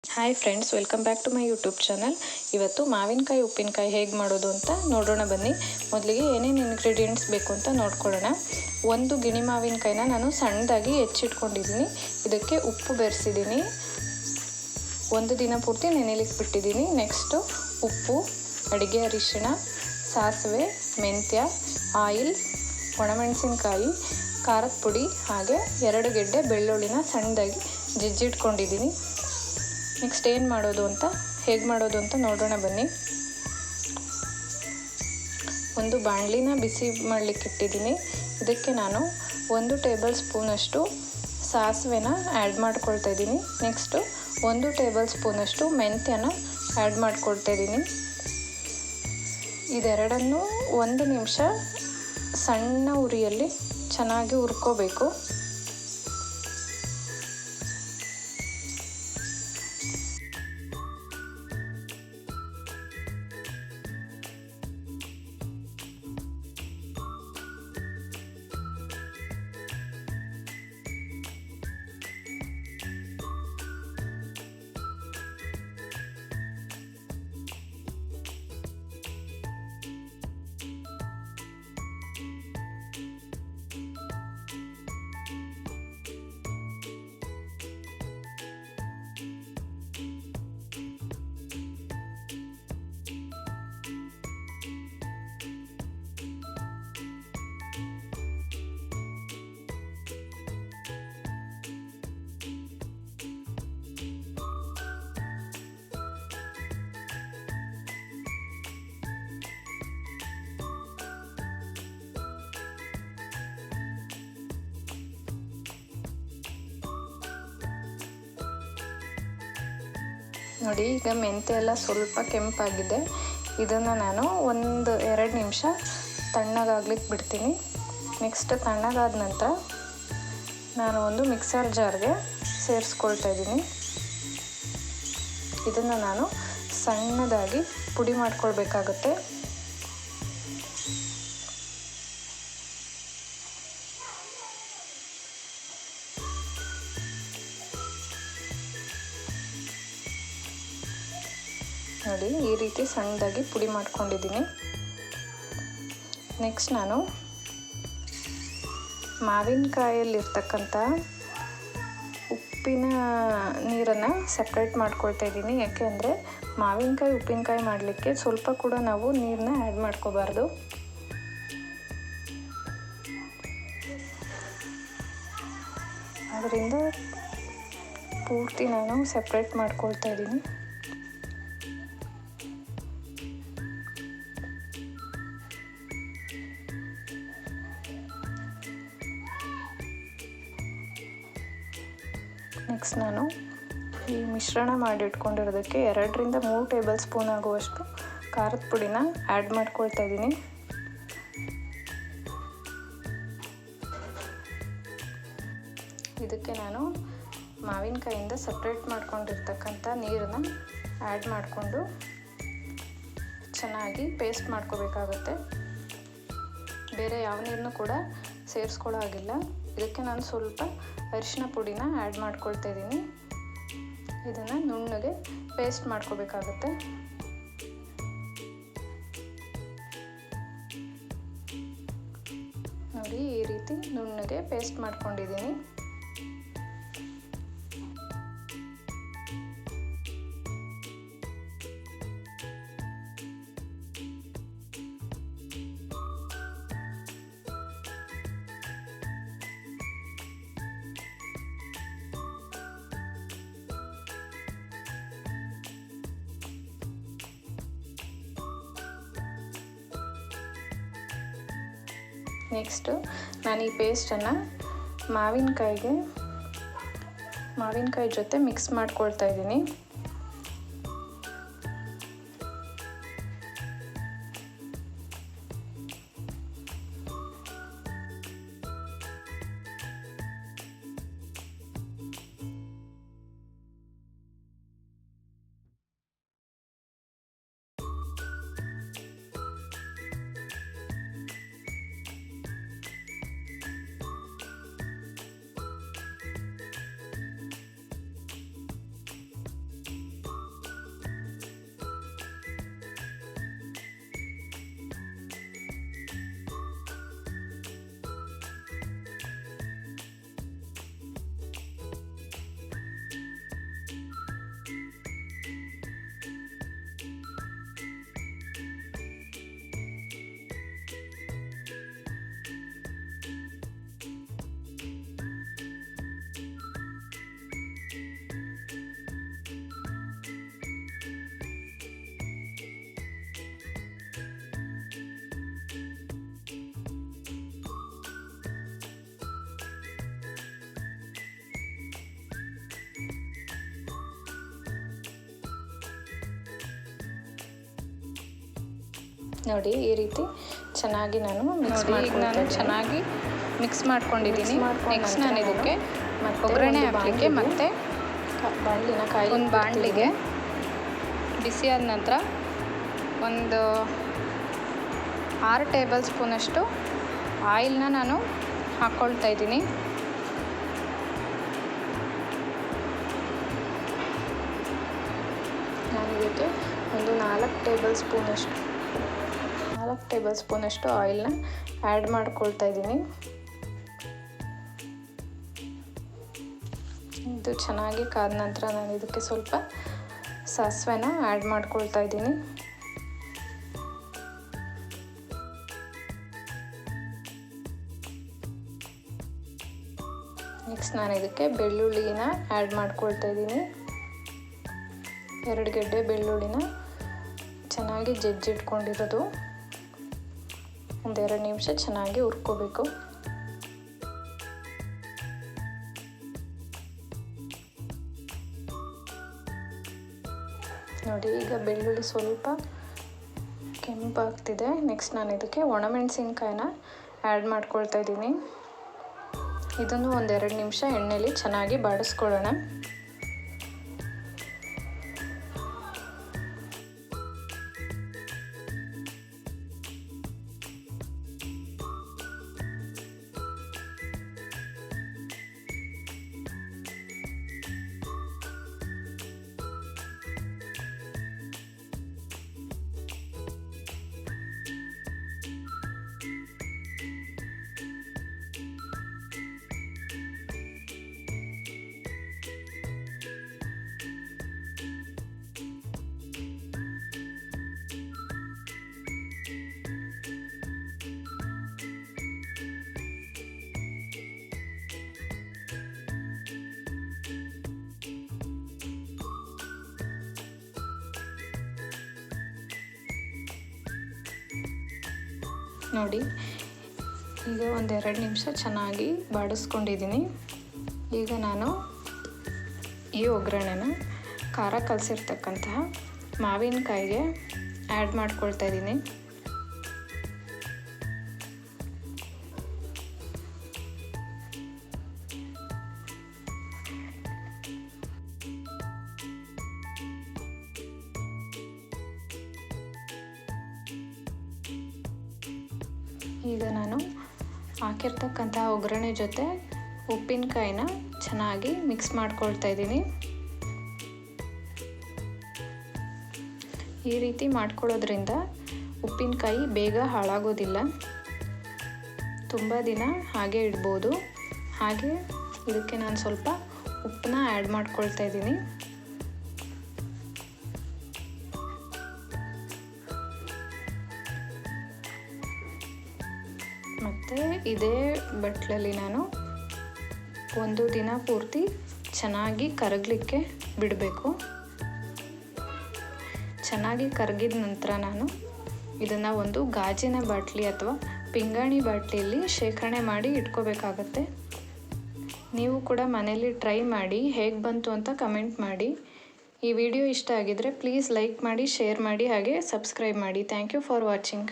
Hi friends, welcome back to my YouTube channel. ಇವತ್ತು ಮಾವಿನಕಾಯಿ ಉಪ್ಪಿನಕಾಯಿ ಹೇಗೆ ಮಾಡೋದು ಅಂತ ನೋಡೋಣ ಬನ್ನಿ. ಮೊದಲಿಗೆ ಏನೇನು ಇಂಗ್ರೀಡಿಯೆಂಟ್ಸ್ ಬೇಕು ಅಂತ ನೋಡ್ಕೊಳ್ಳೋಣ. ಒಂದು ಗಿಣಿ ಮಾವಿನಕಾಯಿನ ನಾನು ಸಣ್ಣದಾಗಿ ಹೆಚ್ಚಿಟ್ಕೊಂಡಿದ್ದೀನಿ. ಇದಕ್ಕೆ ಉಪ್ಪು ಬೆರೆಸಿದ್ದೀನಿ. ಒಂದು ದಿನ ಪೂರ್ತಿ ನೆನೆಲಿಕ್ಕೆ ಬಿಟ್ಟಿದ್ದೀನಿ. ನೆಕ್ಸ್ಟು ಉಪ್ಪು, ಅಡುಗೆ ಅರಿಶಿಣ, ಸಾಸಿವೆ, ಮೆಂತ್ಯ, ಆಯಿಲ್, ಒಣಮೆಣಸಿನ್ಕಾಯಿ, ಖಾರದ ಪುಡಿ, ಹಾಗೆ 2 ಗೆಡ್ಡೆ ಬೆಳ್ಳುಳ್ಳಿನ ಸಣ್ಣದಾಗಿ ಜಜ್ಜಿಟ್ಕೊಂಡಿದ್ದೀನಿ. ನೆಕ್ಸ್ಟ್ ಹೇಗೆ ಮಾಡೋದು ಅಂತ ನೋಡೋಣ ಬನ್ನಿ. ಒಂದು ಬಾಣಲಿನ ಬಿಸಿ ಮಾಡಲಿಕ್ಕೆ ಇಟ್ಟಿದ್ದೀನಿ. ಇದಕ್ಕೆ ನಾನು 1 ಟೇಬಲ್ ಸ್ಪೂನಷ್ಟು ಸಾಸಿವೆನ ಆ್ಯಡ್ ಮಾಡ್ಕೊಳ್ತಾ ಇದ್ದೀನಿ. ನೆಕ್ಸ್ಟು 1 ಟೇಬಲ್ ಸ್ಪೂನಷ್ಟು ಮೆಂತ್ಯನ ಆ್ಯಡ್ ಮಾಡ್ಕೊಳ್ತಾ ಇದ್ದೀನಿ. ಇದೆರಡನ್ನು 1 ನಿಮಿಷ ಸಣ್ಣ ಉರಿಯಲ್ಲಿ ಚೆನ್ನಾಗಿ ಹುರ್ಕೋಬೇಕು. ನೋಡಿ, ಈಗ ಮೆಂತ್ಯ ಎಲ್ಲ ಸ್ವಲ್ಪ ಕೆಂಪಾಗಿದೆ. ಇದನ್ನು ನಾನು 1-2 ನಿಮಿಷ ತಣ್ಣಗಾಗ್ಲಿಕ್ಕೆ ಬಿಡ್ತೀನಿ. ನೆಕ್ಸ್ಟ್ ತಣ್ಣಗಾದ ನಂತರ ನಾನು ಒಂದು ಮಿಕ್ಸರ್ ಜಾರ್ಗೆ ಸೇರಿಸ್ಕೊಳ್ತಾ ಇದ್ದೀನಿ. ಇದನ್ನು ನಾನು ಸಣ್ಣದಾಗಿ ಪುಡಿ ಮಾಡ್ಕೊಳ್ಬೇಕಾಗುತ್ತೆ. ನೋಡಿ, ಈ ರೀತಿ ಸಣ್ಣದಾಗಿ ಪುಡಿ ಮಾಡ್ಕೊಂಡಿದ್ದೀನಿ. ನೆಕ್ಸ್ಟ್ ನಾನು ಮಾವಿನಕಾಯಲ್ಲಿರ್ತಕ್ಕಂಥ ಉಪ್ಪಿನ ನೀರನ್ನು ಸಪ್ರೇಟ್ ಮಾಡ್ಕೊಳ್ತಾ ಇದ್ದೀನಿ. ಯಾಕೆಂದರೆ ಮಾವಿನಕಾಯಿ ಉಪ್ಪಿನಕಾಯಿ ಮಾಡಲಿಕ್ಕೆ ಸ್ವಲ್ಪ ಕೂಡ ನಾವು ನೀರನ್ನ ಆ್ಯಡ್ ಮಾಡ್ಕೋಬಾರ್ದು. ಅದರಿಂದ ಪೂರ್ತಿ ನಾನು ಸಪ್ರೇಟ್ ಮಾಡ್ಕೊಳ್ತಾ ಇದ್ದೀನಿ. ನೆಕ್ಸ್ಟ್ ನಾನು ಈ ಮಿಶ್ರಣ ಮಾಡಿಟ್ಕೊಂಡಿರೋದಕ್ಕೆ 2-3 ಟೇಬಲ್ ಸ್ಪೂನ್ ಆಗುವಷ್ಟು ಖಾರದ ಪುಡಿನ ಆ್ಯಡ್ ಮಾಡ್ಕೊಳ್ತಾ ಇದ್ದೀನಿ. ಇದಕ್ಕೆ ನಾನು ಮಾವಿನಕಾಯಿಂದ ಸಪ್ರೇಟ್ ಮಾಡ್ಕೊಂಡಿರ್ತಕ್ಕಂಥ ನೀರನ್ನ ಆ್ಯಡ್ ಮಾಡಿಕೊಂಡು ಚೆನ್ನಾಗಿ ಪೇಸ್ಟ್ ಮಾಡ್ಕೋಬೇಕಾಗುತ್ತೆ. ಬೇರೆ ಯಾವ ನೀರನ್ನು ಕೂಡ ಸೇರಿಸ್ಕೊಳ್ಳೋ ಹಾಗಿಲ್ಲ. ಇದಕ್ಕೆ ನಾನು ಸ್ವಲ್ಪ ಅರಿಶಿನ ಪುಡಿನ ಆ್ಯಡ್ ಮಾಡ್ಕೊಳ್ತಾ ಇದ್ದೀನಿ. ಇದನ್ನು ನುಣ್ಣಗೆ ಪೇಸ್ಟ್ ಮಾಡ್ಕೋಬೇಕಾಗುತ್ತೆ. ನೋಡಿ, ಈ ರೀತಿ ನುಣ್ಣಗೆ ಪೇಸ್ಟ್ ಮಾಡ್ಕೊಂಡಿದ್ದೀನಿ. ನೆಕ್ಸ್ಟು ನಾನು ಈ ಪೇಸ್ಟನ್ನು ಮಾವಿನಕಾಯಿ ಜೊತೆ ಮಿಕ್ಸ್ ಮಾಡ್ಕೊಳ್ತಾ ಇದ್ದೀನಿ. ನೋಡಿ ಈ ರೀತಿ ಚೆನ್ನಾಗಿ ನಾನು ಚೆನ್ನಾಗಿ ಮಿಕ್ಸ್ ಮಾಡ್ಕೊಂಡಿದ್ದೀನಿ. ನೆಕ್ಸ್ಟ್ ನಾನು ಇದಕ್ಕೆ ಒಗ್ಗರಣೆ ಹಾಕಲಿಕ್ಕೆ ಮತ್ತು ಒಂದು ಬಾಣಲಿಗೆ ಬಿಸಿಯಾದ ನಂತರ ಒಂದು 6 ಟೇಬಲ್ ಸ್ಪೂನಷ್ಟು ಆಯಿಲ್ನ ನಾನು ಹಾಕ್ಕೊಳ್ತಾ ಇದ್ದೀನಿ. ನಾನು ಇದಕ್ಕೆ ಒಂದು 4 ಟೇಬಲ್ ಸ್ಪೂನಷ್ಟು ಆಯಿಲ್ನ ಆ್ಯಡ್ ಮಾಡ್ಕೊಳ್ತಾ ಇದ್ದೀನಿ. ಇದು ಚೆನ್ನಾಗಿ ಕಾದ ನಂತರ ನಾನು ಇದಕ್ಕೆ ಸ್ವಲ್ಪ ಸಾಸಿವೆನ ಆ್ಯಡ್ ಮಾಡ್ಕೊಳ್ತಾ ಇದ್ದೀನಿ. ನೆಕ್ಸ್ಟ್ ನಾನು ಇದಕ್ಕೆ ಬೆಳ್ಳುಳ್ಳಿನ ಆ್ಯಡ್ ಮಾಡ್ಕೊಳ್ತಾ ಇದ್ದೀನಿ. 2 ಗೆಡ್ಡೆ ಬೆಳ್ಳುಳ್ಳಿನ ಚೆನ್ನಾಗಿ ಜಜ್ಜಿಟ್ಕೊಂಡಿರೋದು. ಒಂದು 2 ನಿಮಿಷ ಚೆನ್ನಾಗಿ ಹುರ್ಕೋಬೇಕು. ನೋಡಿ ಈಗ ಬೆಳ್ಳುಳ್ಳಿ ಸ್ವಲ್ಪ ಕೆಂಪಾಗ್ತಿದೆ. ನೆಕ್ಸ್ಟ್ ನಾನು ಇದಕ್ಕೆ ಒಣಮೆಣಸಿನ್ಕಾಯಿನ ಆ್ಯಡ್ ಮಾಡ್ಕೊಳ್ತಾ ಇದ್ದೀನಿ. ಇದನ್ನು ಒಂದು 2 ನಿಮಿಷ ಎಣ್ಣೆಯಲ್ಲಿ ಚೆನ್ನಾಗಿ ಬಾಡಿಸ್ಕೊಳ್ಳೋಣ. ನೋಡಿ ಈಗ ಒಂದು 2 ನಿಮಿಷ ಚೆನ್ನಾಗಿ ಬಾಡಿಸ್ಕೊಂಡಿದ್ದೀನಿ. ಈಗ ನಾನು ಈ ಒಗ್ಗರಣೆನ ಖಾರ ಕಲಸಿರ್ತಕ್ಕಂತಹ ಮಾವಿನಕಾಯಿಗೆ ಆ್ಯಡ್ ಮಾಡ್ಕೊಳ್ತಾ ಇದ್ದೀನಿ. ಈಗ ನಾನು ಹಾಕಿರ್ತಕ್ಕಂತಹ ಒಗ್ಗರಣೆ ಜೊತೆ ಉಪ್ಪಿನಕಾಯಿನ ಚೆನ್ನಾಗಿ ಮಿಕ್ಸ್ ಮಾಡ್ಕೊಳ್ತಾ ಇದ್ದೀನಿ. ಈ ರೀತಿ ಮಾಡ್ಕೊಳ್ಳೋದ್ರಿಂದ ಉಪ್ಪಿನಕಾಯಿ ಬೇಗ ಹಾಳಾಗೋದಿಲ್ಲ, ತುಂಬ ದಿನ ಹಾಗೆ ಇಡ್ಬೋದು. ಹಾಗೆ ಇದಕ್ಕೆ ನಾನು ಸ್ವಲ್ಪ ಉಪ್ಪನ್ನ ಆ್ಯಡ್ ಮಾಡ್ಕೊಳ್ತಾ ಇದ್ದೀನಿ. ಮತ್ತು ಇದೇ ಬಟ್ಲಲ್ಲಿ ನಾನು ಒಂದು ದಿನ ಪೂರ್ತಿ ಚೆನ್ನಾಗಿ ಕರಗಲಿಕ್ಕೆ ಬಿಡಬೇಕು. ಚೆನ್ನಾಗಿ ಕರಗಿದ ನಂತರ ನಾನು ಇದನ್ನು ಒಂದು ಗಾಜಿನ ಬಾಟ್ಲಿ ಅಥವಾ ಪಿಂಗಾಣಿ ಬಾಟ್ಲಿಯಲ್ಲಿ ಶೇಖರಣೆ ಮಾಡಿ ಇಟ್ಕೋಬೇಕಾಗತ್ತೆ. ನೀವು ಕೂಡ ಮನೆಯಲ್ಲಿ ಟ್ರೈ ಮಾಡಿ ಹೇಗೆ ಬಂತು ಅಂತ ಕಮೆಂಟ್ ಮಾಡಿ. ಈ ವಿಡಿಯೋ ಇಷ್ಟ ಆಗಿದರೆ ಪ್ಲೀಸ್ ಲೈಕ್ ಮಾಡಿ, ಶೇರ್ ಮಾಡಿ, ಹಾಗೆ ಸಬ್ಸ್ಕ್ರೈಬ್ ಮಾಡಿ. Thank you for watching.